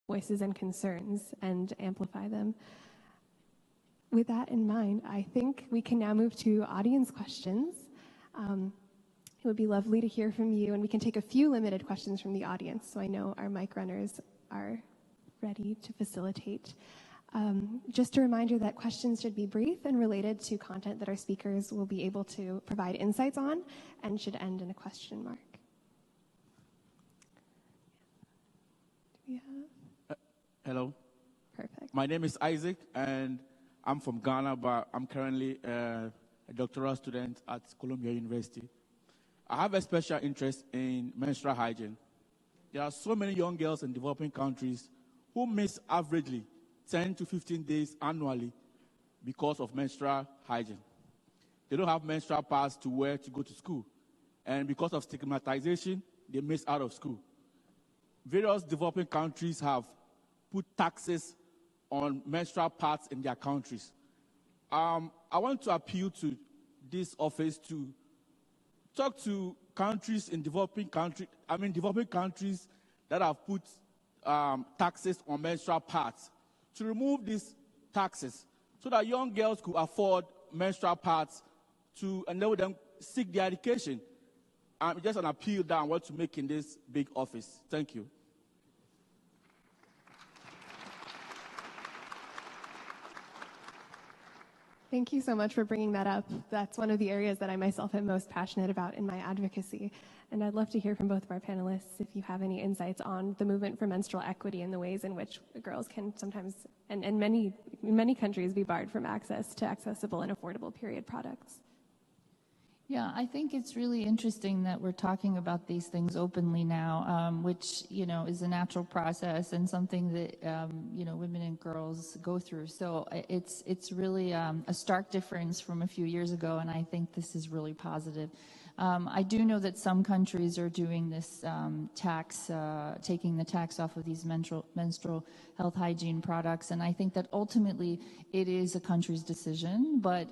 voices and concerns and amplify them. With that in mind, I think we can now move to audience questions. It would be lovely to hear from you, and we can take a few limited questions from the audience, so I know our mic runners are ready to facilitate. Just a reminder that questions should be brief and related to content that our speakers will be able to provide insights on, and should end in a question mark. Do we have? Hello. Perfect. My name is Isaac, and I'm from Ghana, but I'm currently a doctoral student at Columbia University. I have a special interest in menstrual hygiene. There are so many young girls in developing countries who miss averagely 10 to 15 days annually because of menstrual hygiene. They don't have menstrual pads to wear to go to school. And because of stigmatization, they miss out of school. Various developing countries have put taxes on menstrual pads in their countries. I want to appeal to this office to talk to countries in developing countries that have put taxes on menstrual pads to remove these taxes so that young girls could afford menstrual pads to enable them seek their education. Just an appeal that I want to make in this big office. Thank you. Thank you so much for bringing that up. That's one of the areas that I myself am most passionate about in my advocacy. And I'd love to hear from both of our panelists if you have any insights on the movement for menstrual equity and the ways in which girls can sometimes, and in many countries, be barred from access to accessible and affordable period products. Yeah, I think it's really interesting that we're talking about these things openly now, which, is a natural process and something that, women and girls go through. So it's really a stark difference from a few years ago, and I think this is really positive. I do know that some countries are doing this tax, taking the tax off of these menstrual health hygiene products, and I think that ultimately it is a country's decision, but,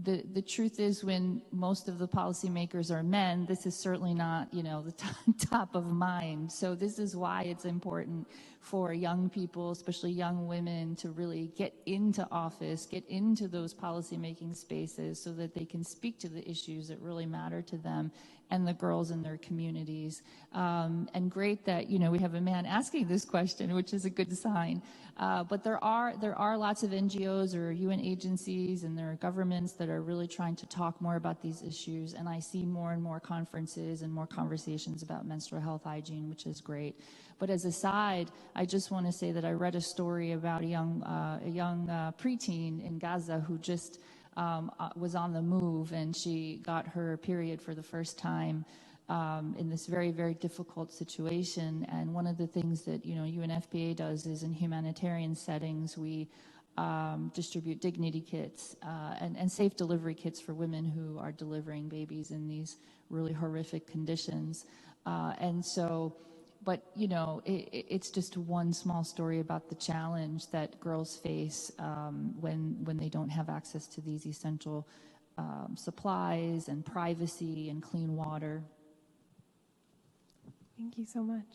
the truth is, when most of the policymakers are men, this is certainly not, the top of mind. So this is why it's important for young people, especially young women, to really get into office, get into those policymaking spaces so that they can speak to the issues that really matter to them and the girls in their communities. And great that, we have a man asking this question, which is a good sign. But there are lots of NGOs or UN agencies, and there are governments that are really trying to talk more about these issues. And I see more and more conferences and more conversations about menstrual health hygiene, which is great. But as a side, I just want to say that I read a story about a young preteen in Gaza who just was on the move, and she got her period for the first time in this very, very difficult situation. And one of the things that UNFPA does is, in humanitarian settings, we distribute dignity kits and safe delivery kits for women who are delivering babies in these really horrific conditions. But it's just one small story about the challenge that girls face when they don't have access to these essential supplies and privacy and clean water. Thank you so much.